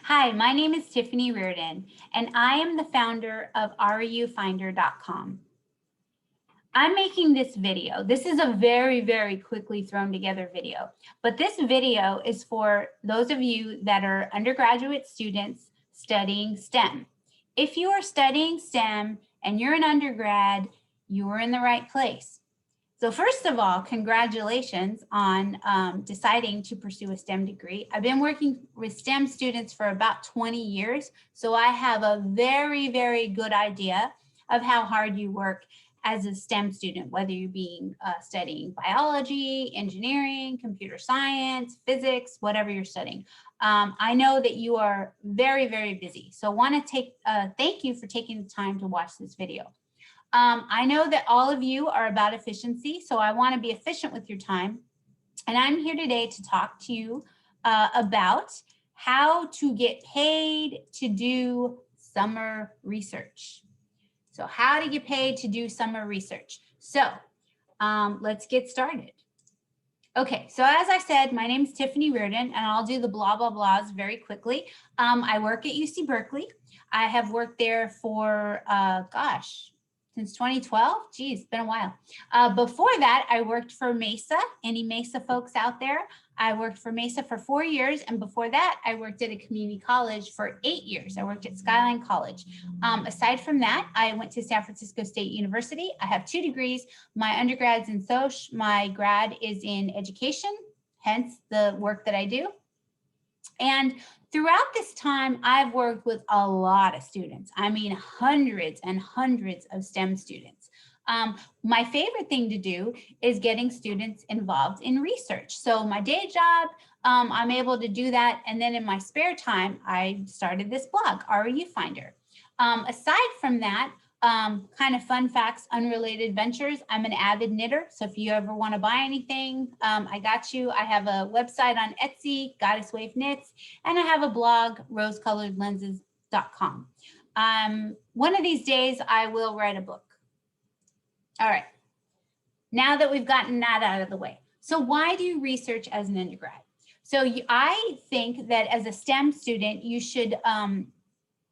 Hi, my name is Tiffany Reardon, and I am the founder of RUFinder.com. I'm making this video. This is a very quickly thrown together video, but this video is for those of you that are undergraduate students studying STEM. If you are studying STEM and you're an undergrad, you are in the right place. So first of all, congratulations on deciding to pursue a STEM degree. I've been working with STEM students for about 20 years, so I have a very good idea of how hard you work as a STEM student, whether you're studying biology, engineering, computer science, physics, whatever you're studying. I know that you are very busy, so I want to thank you for taking the time to watch this video. I know that all of you are about efficiency, so I want to be efficient with your time. And I'm here today to talk to you about how to get paid to do summer research. So how to get paid to do summer research. So let's get started. Okay, so as I said, my name is Tiffany Reardon, and I'll do the blah blahs very quickly. I work at UC Berkeley. I have worked there for, since 2012. Geez, it's been a while. Before that, I worked for Mesa. Any Mesa folks out there? I worked for Mesa for 4 years. And before that, I worked at a community college for 8 years. I worked at Skyline College. Aside from that, I went to San Francisco State University. I have 2 degrees. My undergrad's in Soc. My grad is in education, hence the work that I do. And throughout this time, I've worked with a lot of students. I mean, hundreds and hundreds of STEM students. My favorite thing to do is getting students involved in research. So my day job, I'm able to do that. And then in my spare time, I started this blog, RU Finder. Aside from that, kind of fun facts, unrelated ventures. I'm an avid knitter. So if you ever want to buy anything, I got you. I have a website on Etsy, Goddess Wave Knits, and I have a blog, rosecoloredlenses.com. One of these days I will write a book. All right. Now that we've gotten that out of the way. So why do research as an undergrad? So I think that as a STEM student, you should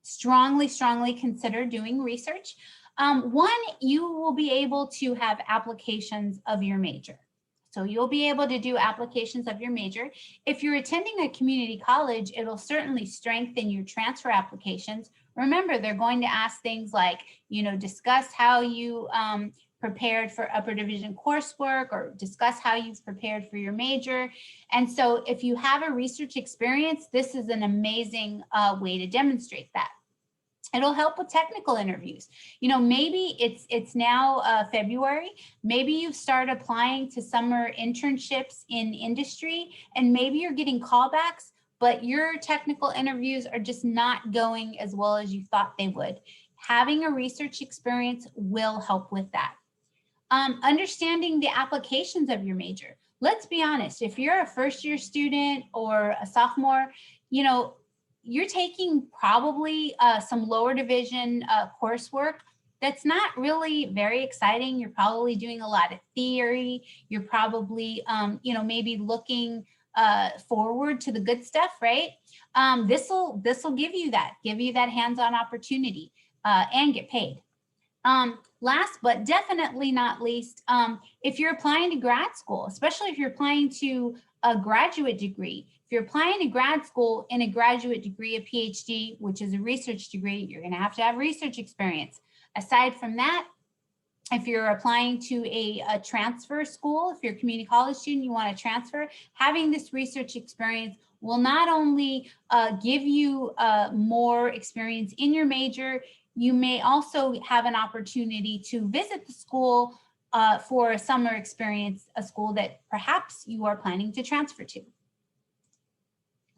strongly consider doing research. One, you will be able to have applications of your major. So you'll be able to do applications of your major. If you're attending a community college, it'll certainly strengthen your transfer applications. Remember, they're going to ask things like, discuss how you prepared for upper division coursework, or discuss how you've prepared for your major. And so if you have a research experience, this is an amazing way to demonstrate that. It'll help with technical interviews. Maybe it's now February. Maybe you start applying to summer internships in industry, and maybe you're getting callbacks, but your technical interviews are just not going as well as you thought they would. Having a research experience will help with that. Understanding the applications of your major. Let's be honest, if you're a first-year student or a sophomore, you're taking probably some lower division coursework that's not really very exciting. You're probably doing a lot of theory. You're probably, maybe looking forward to the good stuff, right? This will give you that hands-on opportunity and get paid. Last but definitely not least, if you're applying to grad school, especially if you're applying to a graduate degree, if you're applying to grad school in a graduate degree, a PhD, which is a research degree, you're going to have research experience. Aside from that, if you're applying to a transfer school, if you're a community college student, you want to transfer, having this research experience will not only give you more experience in your major, you may also have an opportunity to visit the school for a summer experience, a school that perhaps you are planning to transfer to.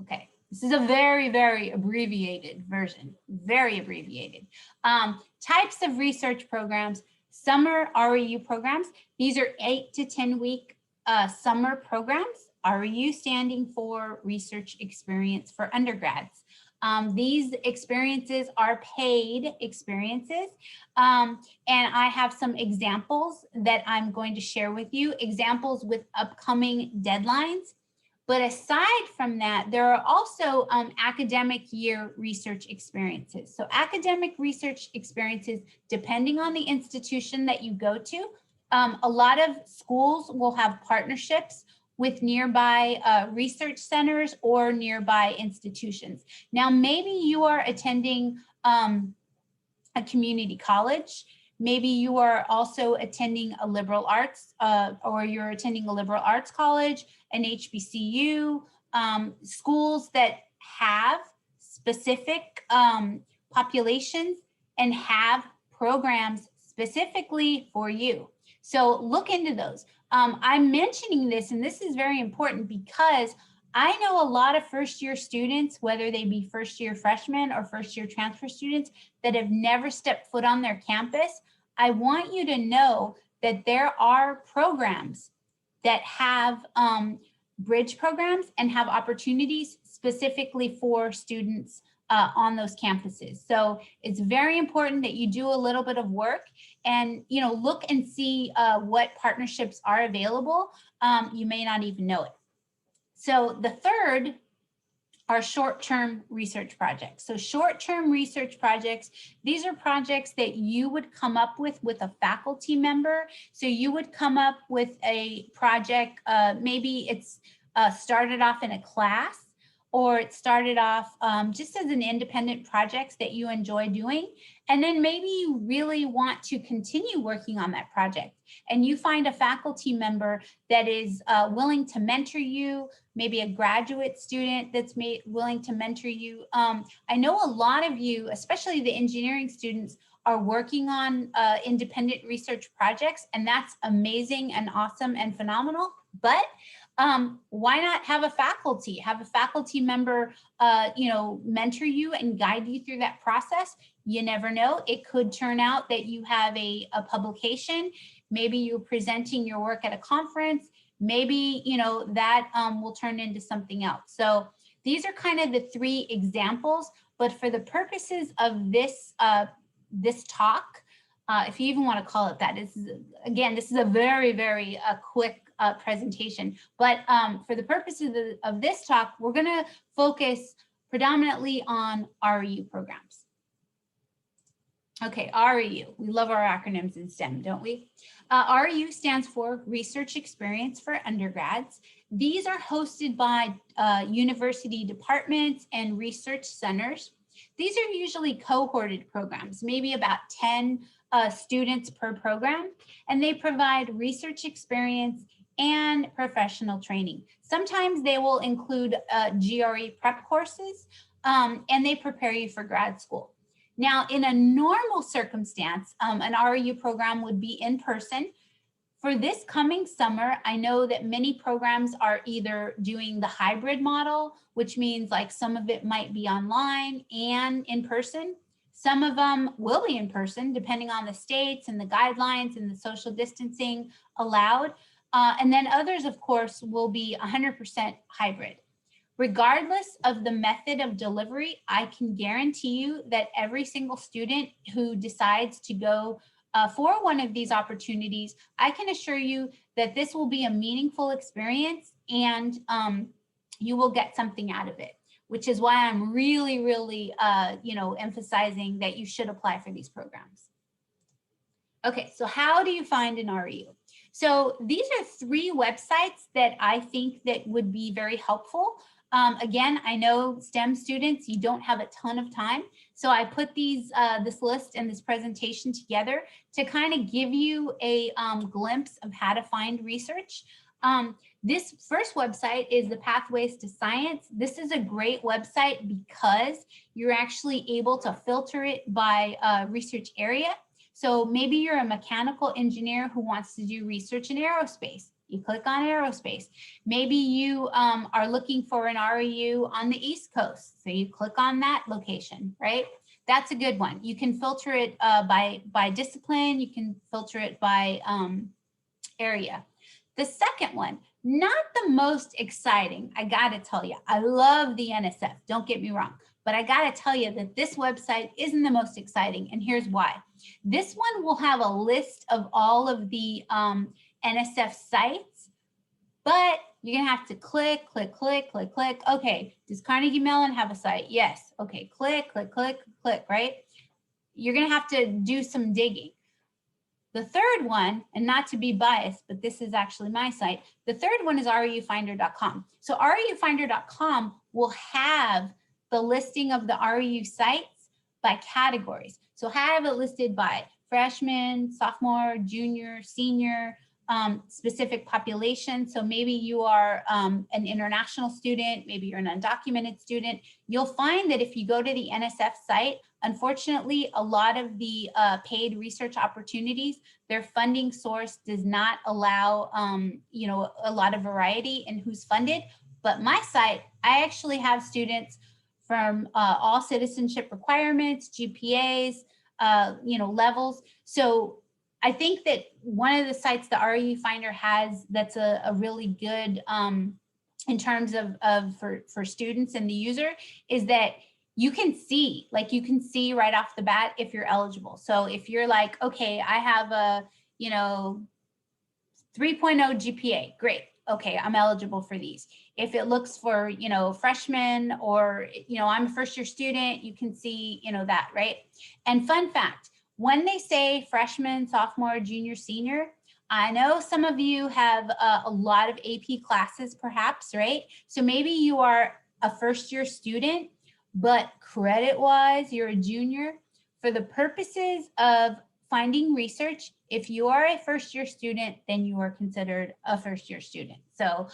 Okay, this is a very abbreviated version, very abbreviated. Types of research programs, summer REU programs. These are 8 to 10 week summer programs. REU standing for Research Experience for Undergrads. These experiences are paid experiences. And I have some examples that I'm going to share with you, examples with upcoming deadlines. But aside from that, there are also academic year research experiences. So academic research experiences, depending on the institution that you go to, a lot of schools will have partnerships with nearby research centers or nearby institutions. Now, maybe you are attending a community college. Maybe you are also attending a liberal arts or you're attending a liberal arts college, an HBCU, schools that have specific populations and have programs specifically for you. So look into those. I'm mentioning this, and this is very important because I know a lot of first-year students, whether they be first-year freshmen or first-year transfer students, that have never stepped foot on their campus. I want you to know that there are programs that have bridge programs and have opportunities specifically for students on those campuses. So it's very important that you do a little bit of work and, you know, look and see what partnerships are available. You may not even know it. So the third are short-term research projects. So short-term research projects, these are projects that you would come up with a faculty member. So you would come up with a project, maybe it's started off in a class, or it started off just as an independent project that you enjoy doing. And then maybe you really want to continue working on that project and you find a faculty member that is willing to mentor you, maybe a graduate student that's willing to mentor you. I know a lot of you, especially the engineering students, are working on independent research projects, and that's amazing and awesome and phenomenal. But why not have a faculty member, you know, mentor you and guide you through that process? You never know. It could turn out that you have a publication. Maybe you're presenting your work at a conference. Maybe, you know, that will turn into something else. So these are kind of the three examples, but for the purposes of this, this talk, if you even want to call it that, this is a very, very quick presentation. But for the purposes of this talk, we're going to focus predominantly on REU programs. Okay, REU. We love our acronyms in STEM, don't we? REU stands for Research Experience for Undergrads. These are hosted by university departments and research centers. These are usually cohorted programs, maybe about 10 students per program, and they provide research experience and professional training. Sometimes they will include GRE prep courses, and they prepare you for grad school. Now, in a normal circumstance, an REU program would be in person. For this coming summer, I know that many programs are either doing the hybrid model, which means like some of it might be online and in person. Some of them will be in person, depending on the states and the guidelines and the social distancing allowed. And then others, of course, will be 100% hybrid. Regardless of the method of delivery, I can guarantee you that every single student who decides to go for one of these opportunities, I can assure you that this will be a meaningful experience and you will get something out of it, which is why I'm really, really, you know, emphasizing that you should apply for these programs. Okay, so how do you find an REU? So these are 3 websites that I think that would be very helpful. Again, I know STEM students, you don't have a ton of time. So I put these, this list and this presentation together to kind of give you a glimpse of how to find research. This first website is the Pathways to Science. This is a great website because you're actually able to filter it by research area. So maybe you're a mechanical engineer who wants to do research in aerospace. You click on aerospace. Maybe you are looking for an REU on the East Coast. So you click on that location, right? That's a good one. You can filter it by discipline. You can filter it by area. The second one, not the most exciting, I gotta tell you. I love the NSF, don't get me wrong. But I gotta tell you that this website isn't the most exciting, and here's why. This one will have a list of all of the NSF sites, but you're gonna have to click. Okay, does Carnegie Mellon have a site? Yes. Okay, click, right? You're gonna have to do some digging. The third one, and not to be biased, but this is actually my site. The third one is rufinder.com. So rufinder.com will have the listing of the RU sites by categories. So have it listed by freshman, sophomore, junior, senior, specific population. So maybe you are an international student, maybe you're an undocumented student. You'll find that if you go to the NSF site, unfortunately, a lot of the paid research opportunities, their funding source does not allow, a lot of variety in who's funded. But my site, I actually have students from all citizenship requirements, GPAs, levels. So I think that one of the sites the RU Finder has that's a really good in terms of for students and the user is that you can see right off the bat if you're eligible. So if you're like, okay, I have a 3.0 GPA, great. Okay, I'm eligible for these. If it looks for, freshmen or, I'm a first year student, you can see, that, right? And fun fact, when they say freshman, sophomore, junior, senior, I know some of you have a lot of AP classes perhaps, right? So maybe you are a first year student, but credit-wise, you're a junior. For the purposes of finding research, if you are a first-year student, then you are considered a first-year student. So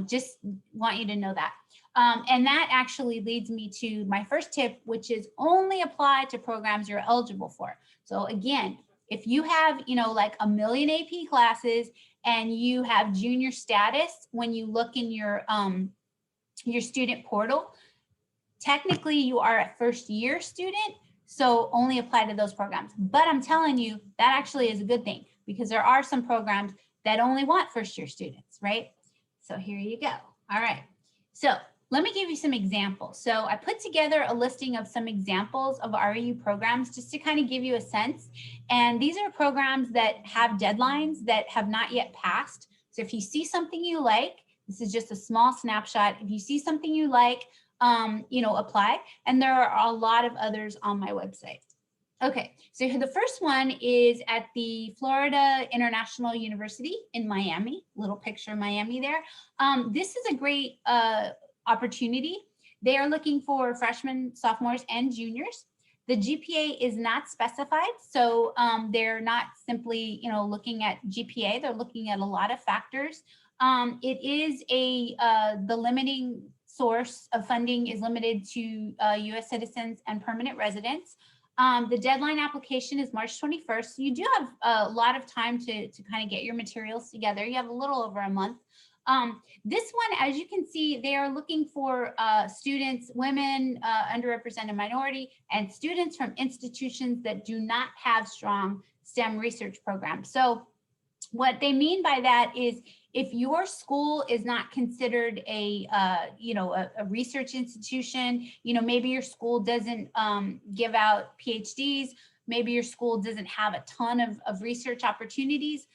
just want you to know that. And that actually leads me to my first tip, which is only apply to programs you're eligible for. So again, if you have, like a million AP classes and you have junior status, when you look in your student portal, technically you are a first year student, so only apply to those programs. But I'm telling you, that actually is a good thing because there are some programs that only want first year students, right? So here you go. All right. So let me give you some examples. So I put together a listing of some examples of RU programs just to kind of give you a sense. And these are programs that have deadlines that have not yet passed. So if you see something you like, this is just a small snapshot. If you see something you like, apply. And there are a lot of others on my website. Okay, so the first one is at the Florida International University in Miami, little picture of Miami there. This is a great opportunity. They are looking for freshmen, sophomores, and juniors. The GPA is not specified, so they're not simply, looking at GPA. They're looking at a lot of factors. It is the limiting source of funding is limited to U.S. citizens and permanent residents. The deadline application is March 21st. So you do have a lot of time to kind of get your materials together. You have a little over a month. This one, as you can see, they are looking for students, women, underrepresented minority, and students from institutions that do not have strong STEM research programs. So what they mean by that is if your school is not considered a research institution, maybe your school doesn't give out PhDs, maybe your school doesn't have a ton of research opportunities,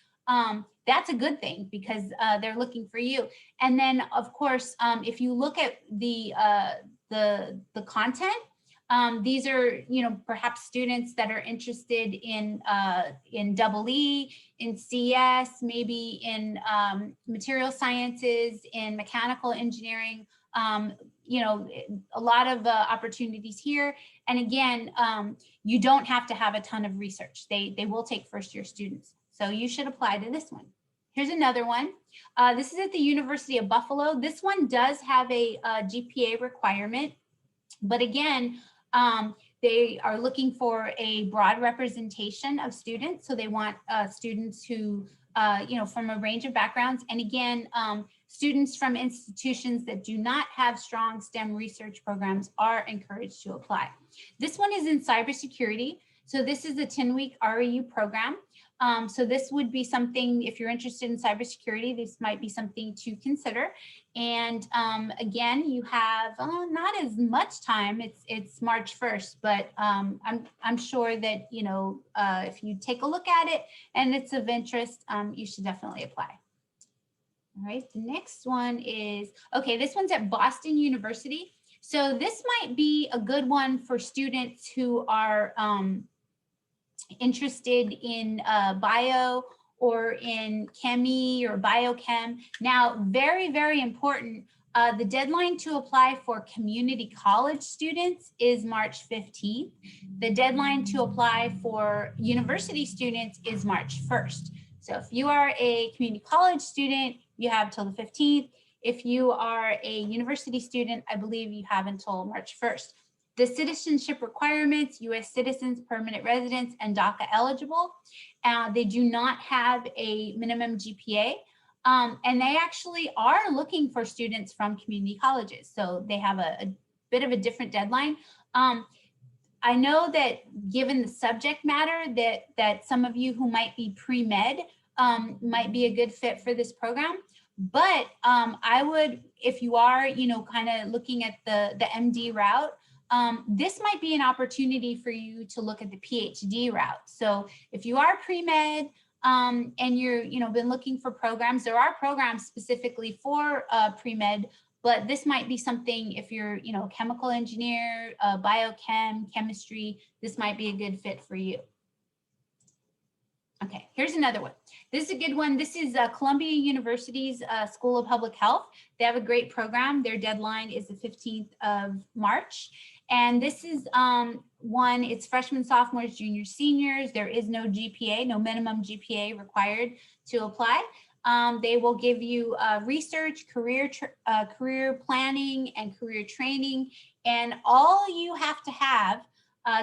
that's a good thing because they're looking for you. And then, of course, if you look at the content, these are, perhaps students that are interested in EE, in CS, maybe in material sciences, in mechanical engineering, a lot of opportunities here. And again, you don't have to have a ton of research. They will take first year students. So you should apply to this one. Here's another one. This is at the University of Buffalo. This one does have a GPA requirement, but again, they are looking for a broad representation of students. So they want students who, from a range of backgrounds. And again, students from institutions that do not have strong STEM research programs are encouraged to apply. This one is in cybersecurity. So this is a 10-week REU program. So this would be something, if you're interested in cybersecurity, this might be something to consider. And again, you have not as much time. It's March 1st, but I'm sure that, if you take a look at it and it's of interest, you should definitely apply. All right, the next one is, okay, this one's at Boston University. So this might be a good one for students who are interested in bio or in chemi or biochem. Now, very, very important, the deadline to apply for community college students is March 15th. The deadline to apply for university students is March 1st. So if you are a community college student, you have till the 15th. If you are a university student, I believe you have until March 1st. The citizenship requirements, U.S. citizens, permanent residents, and DACA eligible. They do not have a minimum GPA. And they actually are looking for students from community colleges. So they have a bit of a different deadline. I know that given the subject matter that some of you who might be pre-med might be a good fit for this program. But I would, if you are, kind of looking at the MD route, this might be an opportunity for you to look at the PhD route. So if you are pre-med and you're, been looking for programs, there are programs specifically for pre-med, but this might be something if you're, chemical engineer, biochem, chemistry, this might be a good fit for you. Okay, here's another one. This is a good one. This is Columbia University's School of Public Health. They have a great program. Their deadline is the 15th of March. And this is one, it's freshmen, sophomores, juniors, seniors. There is no GPA, no minimum GPA required to apply. They will give you research, career planning, and career training. And all you have to have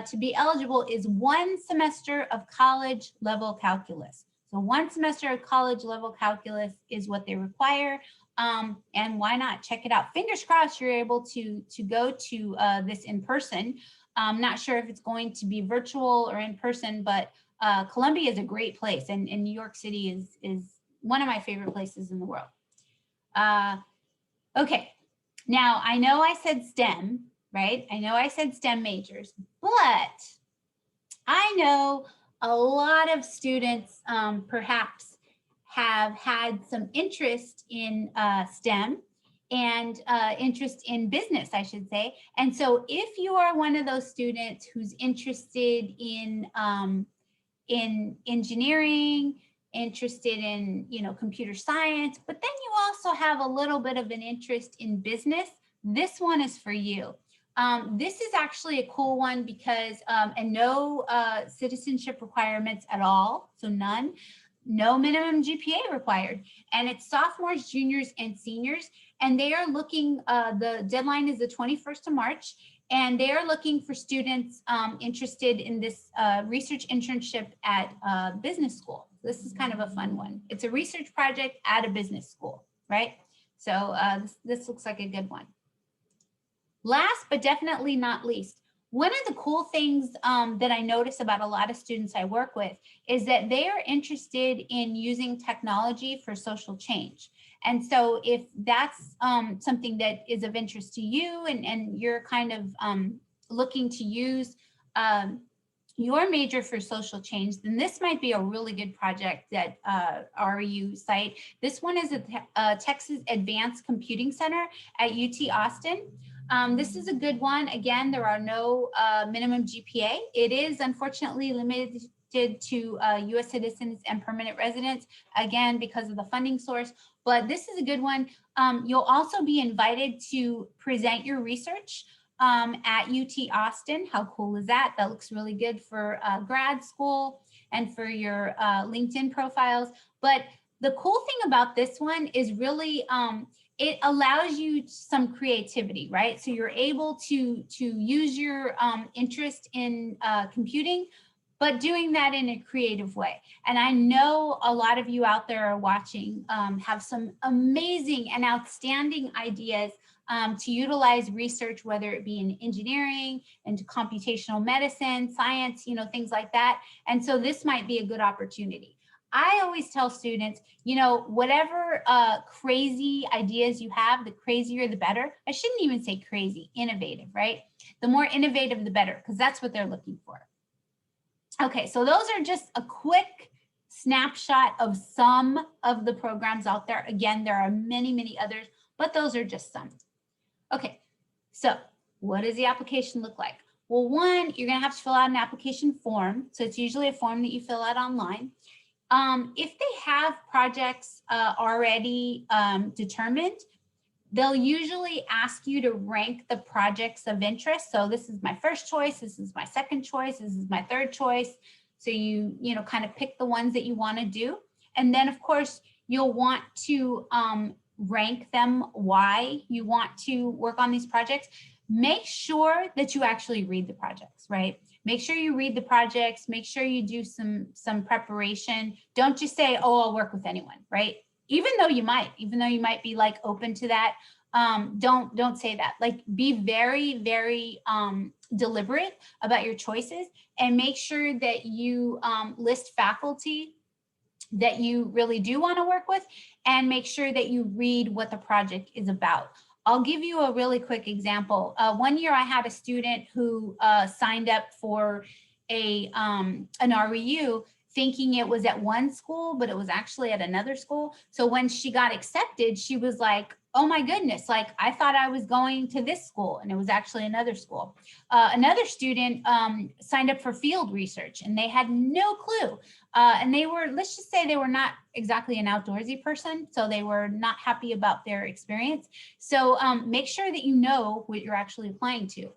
to be eligible is 1 semester of college level calculus. So 1 semester of college level calculus is what they require. And why not check it out? Fingers crossed you're able to go to this in person. I'm not sure if it's going to be virtual or in person, but Columbia is a great place, and New York City is one of my favorite places in the world. Okay, now I know I said STEM, right? I know I said STEM majors, but I know a lot of students perhaps have had some interest in STEM and interest in business, I should say. And so if you are one of those students who's interested in engineering, interested in, computer science, but then you also have a little bit of an interest in business, this one is for you. This is actually a cool one because, and no citizenship requirements at all, so none, no minimum GPA required. And it's sophomores, juniors, and seniors. And they are looking, the deadline is the 21st of March, and they are looking for students interested in this research internship at business school. This is kind of a fun one. It's a research project at a business school, right? So this looks like a good one. Last but definitely not least, one of the cool things that I notice about a lot of students I work with is that they are interested in using technology for social change. And so if that's something that is of interest to you and you're kind of looking to use your major for social change, then this might be a really good project that RU site. This one is at Texas Advanced Computing Center at UT Austin. This is a good one. Again, there are no minimum GPA. It is unfortunately limited to US citizens and permanent residents, again, because of the funding source, but this is a good one. You'll also be invited to present your research at UT Austin. How cool is that? That looks really good for grad school and for your LinkedIn profiles. But the cool thing about this one is really, it allows you some creativity, right? So you're able to use your interest in computing, but doing that in a creative way. And I know a lot of you out there are watching have some amazing and outstanding ideas to utilize research, whether it be in engineering, into computational medicine, science, things like that. And so this might be a good opportunity. I always tell students, whatever crazy ideas you have, the crazier, the better. I shouldn't even say crazy, innovative, right? The more innovative, the better, because that's what they're looking for. Okay, so those are just a quick snapshot of some of the programs out there. Again, there are many, many others, but those are just some. Okay, so what does the application look like? Well, one, you're gonna have to fill out an application form. So it's usually a form that you fill out online. If they have projects already determined, they'll usually ask you to rank the projects of interest. So this is my first choice, this is my second choice, this is my third choice. So you know, kind of pick the ones that you want to do. And then of course, you'll want to rank them why you want to work on these projects. Make sure that you actually read the projects, right? Make sure you read the projects, make sure you do some preparation. Don't just say, oh, I'll work with anyone, right? Even though you might be like open to that, don't say that. Like, be very, very deliberate about your choices, and make sure that you list faculty that you really do want to work with, and make sure that you read what the project is about. I'll give you a really quick example. One year I had a student who signed up for an REU thinking it was at one school, but it was actually at another school. So when she got accepted, she was like, oh my goodness, like I thought I was going to this school and it was actually another school. Another student signed up for field research and they had no clue. And they were, let's just say they were not exactly an outdoorsy person. So they were not happy about their experience. So make sure that you know what you're actually applying to. 2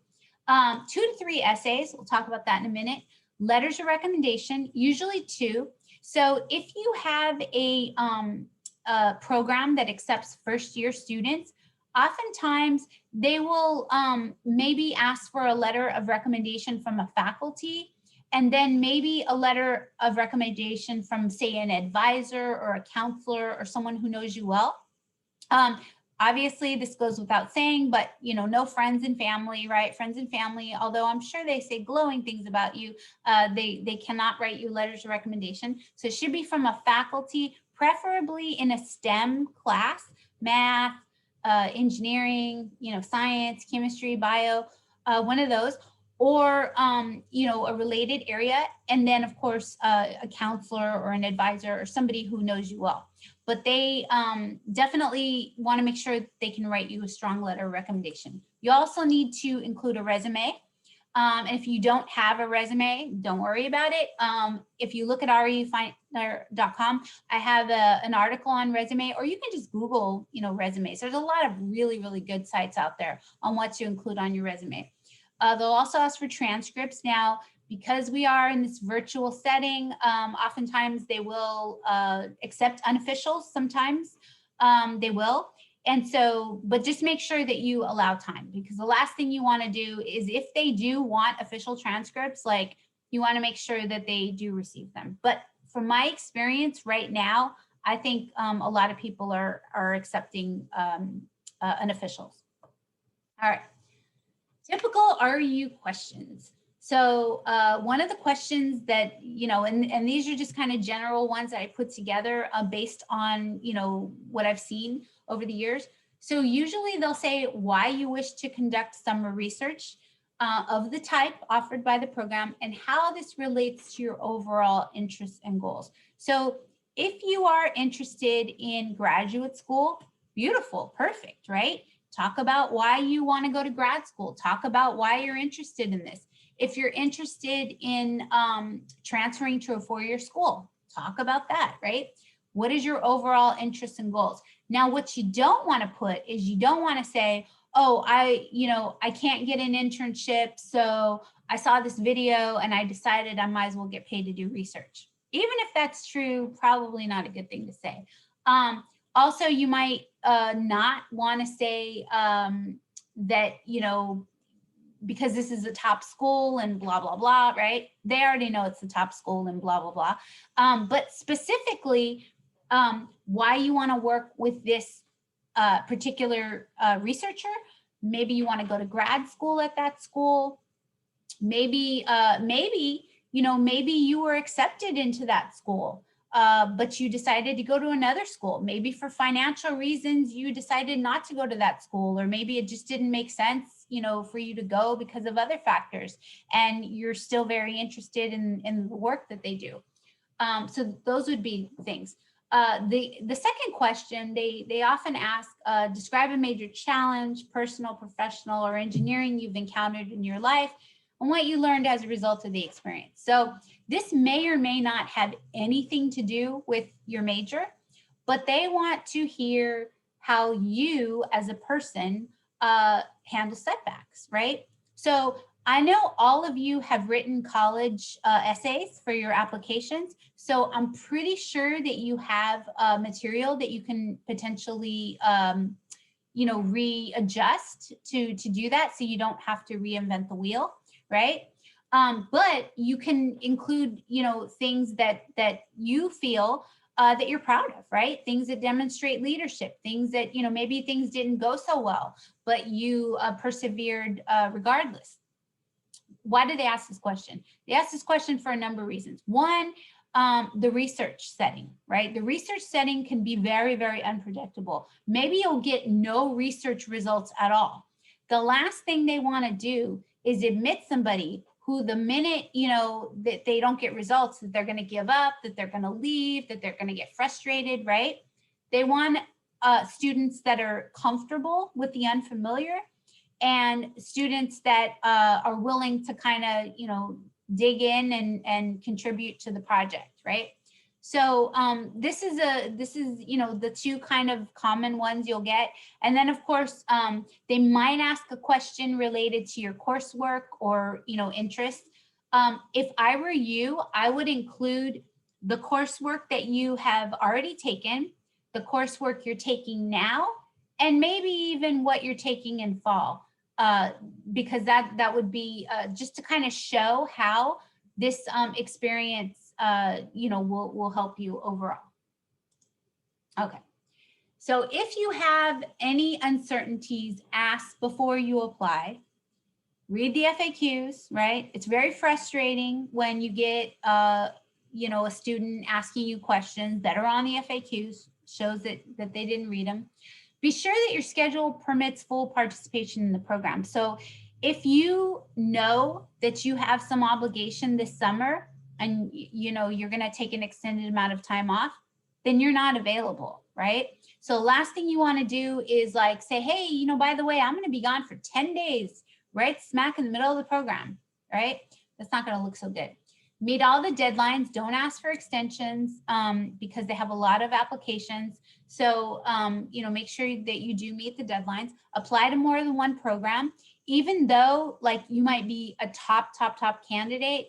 to 3 essays, we'll talk about that in a minute. Letters of recommendation, usually 2. So if you have a program that accepts first-year students, oftentimes they will maybe ask for a letter of recommendation from a faculty, and then maybe a letter of recommendation from, say, an advisor or a counselor or someone who knows you well. Obviously, this goes without saying, but you know, no friends and family, right? Friends and family, although I'm sure they say glowing things about you, they cannot write you letters of recommendation. So it should be from a faculty, preferably in a STEM class, math, engineering, you know, science, chemistry, bio, one of those, or you know, a related area, and then of course a counselor or an advisor or somebody who knows you well. But they definitely want to make sure they can write you a strong letter of recommendation. You also need to include a resume. And if you don't have a resume, don't worry about it. If you look at REUfinder.com, I have an article on resume, or you can just Google, you know, resumes. There's a lot of really, really good sites out there on what to include on your resume. They'll also ask for transcripts. Now, because we are in this virtual setting, oftentimes they will accept unofficials. Sometimes they will. And so, but just make sure that you allow time, because the last thing you want to do is, if they do want official transcripts, like, you want to make sure that they do receive them. But from my experience right now, I think a lot of people are accepting unofficials. All right. Typical REU questions. So one of the questions that, you know, and these are just kind of general ones that I put together based on, you know, what I've seen over the years. So usually they'll say why you wish to conduct summer research of the type offered by the program, and how this relates to your overall interests and goals. So if you are interested in graduate school, beautiful, perfect, right? Talk about why you want to go to grad school. Talk about why you're interested in this. If you're interested in transferring to a 4-year school, talk about that, right? What is your overall interest and goals? Now, what you don't want to put is, you don't want to say, oh, I can't get an internship, so I saw this video and I decided I might as well get paid to do research. Even if that's true, probably not a good thing to say. Also, you might not want to say that, you know, because this is a top school and blah, blah, blah, right? They already know it's the top school and blah, blah, blah. But specifically, why you want to work with this particular researcher. Maybe you want to go to grad school at that school. Maybe you were accepted into that school, but you decided to go to another school. Maybe for financial reasons, you decided not to go to that school, or maybe it just didn't make sense, you know, for you to go because of other factors, and you're still very interested in the work that they do. So those would be things. The second question, they often ask, describe a major challenge, personal, professional, or engineering you've encountered in your life and what you learned as a result of the experience. So this may or may not have anything to do with your major, but they want to hear how you as a person handle setbacks, right? So I know all of you have written college essays for your applications. So I'm pretty sure that you have material that you can potentially, readjust to do that, so you don't have to reinvent the wheel, right? But you can include, things that you feel that you're proud of, right? Things that demonstrate leadership, things that, maybe things didn't go so well, but you persevered regardless. Why do they ask this question? They ask this question for a number of reasons. One, the research setting, right? The research setting can be very, very unpredictable. Maybe you'll get no research results at all. The last thing they want to do is admit somebody who, the minute, that they don't get results, that they're going to give up, that they're going to leave, that they're going to get frustrated, right? They want students that are comfortable with the unfamiliar, and students that are willing to kind of, dig in and contribute to the project, right? So this is the two kind of common ones you'll get. And then of course, they might ask a question related to your coursework or, interest. If I were you, I would include the coursework that you have already taken, the coursework you're taking now, and maybe even what you're taking in fall. Because that would be just to kind of show how this experience, will help you overall. Okay. So if you have any uncertainties, ask before you apply. Read the FAQs, right? It's very frustrating when you get, a student asking you questions that are on the FAQs, shows that they didn't read them. Be sure that your schedule permits full participation in the program. So if you know that you have some obligation this summer and you're going to take an extended amount of time off, then you're not available, right? So last thing you want to do is like say, hey, by the way, I'm going to be gone for 10 days, right smack in the middle of the program, right? That's not going to look so good. Meet all the deadlines. Don't ask for extensions because they have a lot of applications. So, make sure that you do meet the deadlines. Apply to more than one program. Even though like you might be a top candidate,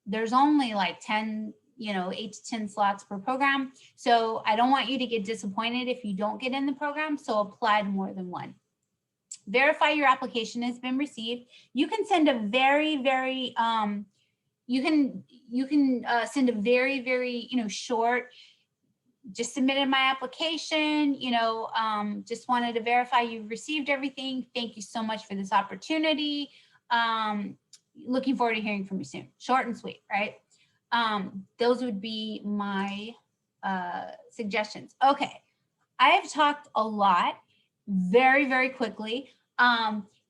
there's only like 10, 8 to 10 slots per program. So I don't want you to get disappointed if you don't get in the program. So apply to more than one. Verify your application has been received. You can send a very, very, you can send a very, very, short, just submitted my application, just wanted to verify you've received everything. Thank you so much for this opportunity. Looking forward to hearing from you soon. Short and sweet, right? Those would be my suggestions. Okay, I have talked a lot very, very quickly.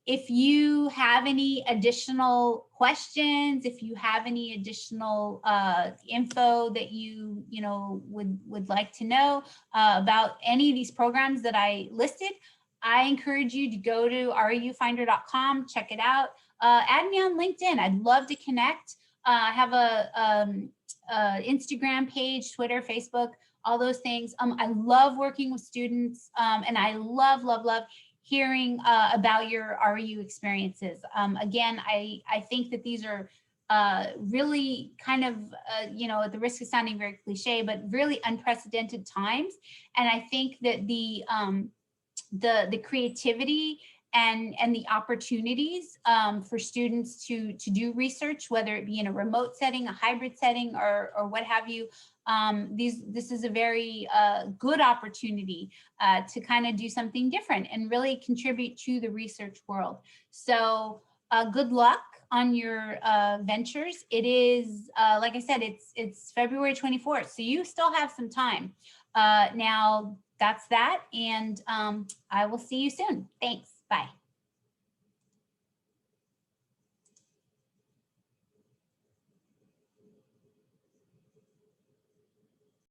If you have any additional questions, if you have any additional info that you would like to know about any of these programs that I listed, I encourage you to go to rufinder.com, check it out. Add me on LinkedIn. I'd love to connect. I have a Instagram page, Twitter, Facebook, all those things. I love working with students, and I love hearing about your RU experiences. Again, I think that these are really kind of, at the risk of sounding very cliche, but really unprecedented times. And I think that the creativity and the opportunities for students to do research, whether it be in a remote setting, a hybrid setting, or what have you, this is a very good opportunity to kind of do something different and really contribute to the research world. So good luck on your ventures. It is, like I said, it's February 24th, so you still have some time. Now that's that, and I will see you soon. Thanks. Bye.